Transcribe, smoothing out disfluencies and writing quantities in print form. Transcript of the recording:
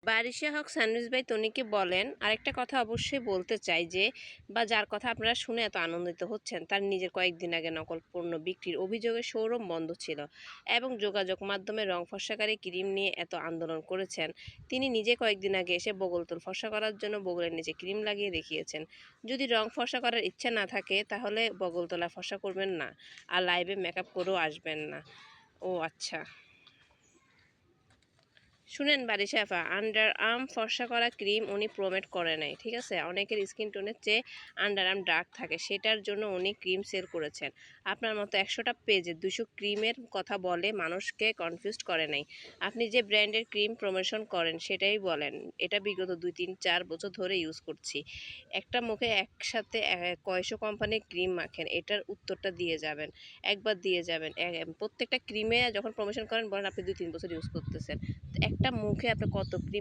Barisha Haque sandwich by তনিকে বলেন, আরেকটা কথা অবশ্যই বলতে চাই যে, বা যার কথা আপনারা শুনে এত আনন্দিত হচ্ছেন, তার নিজের কয়েকদিন আগে নকল পণ্য বিক্রির অভিযোগে শোরুম বন্ধ ছিল এবং যোগাযোগ মাধ্যমে রং ফর্সাকারী ক্রিম নিয়ে এত আন্দোলন করেছেন। তিনি নিজে কয়েকদিন আগে এসে বগলতল ফর্সা করার জন্য বগলের নিচে ক্রিম লাগিয়ে দেখিয়েছেন। যদি রং ফর্সা করার ইচ্ছা না থাকে তাহলে বগলতলা ফর্সা করবেন না, আর লাইভে মেকআপ করেও আসবেন না। ও আচ্ছা, শুনেন বারিশা আপা, আন্ডার আর্ম ফর্সা করা ক্রিম উনি প্রমোট করে নাই, ঠিক আছে? অনেকের স্কিন টোনের চেয়ে আন্ডার আর্ম ডার্ক থাকে, সেটার জন্য উনি ক্রিম সেল করেছেন। আপনার মতো 100টা পেজে 200 ক্রিমের কথা বলে মানুষকে কনফিউজড করে নাই। আপনি যে ব্র্যান্ডের ক্রিম প্রমোশন করেন সেটাই বলেন। এটা বিগত 2-3-4 বছর ধরে ইউজ করছি। একটা মুখে একসাথে কয়শো কোম্পানির ক্রিম মাখেন, এটার উত্তরটা দিয়ে যাবেন। একবার দিয়ে যাবেন। প্রত্যেকটা ক্রিমে যখন প্রমোশন করেন বলেন আপনি 2-3 বছর ইউজ করতেছেন। একটা মুখে আপনি কত ক্রিম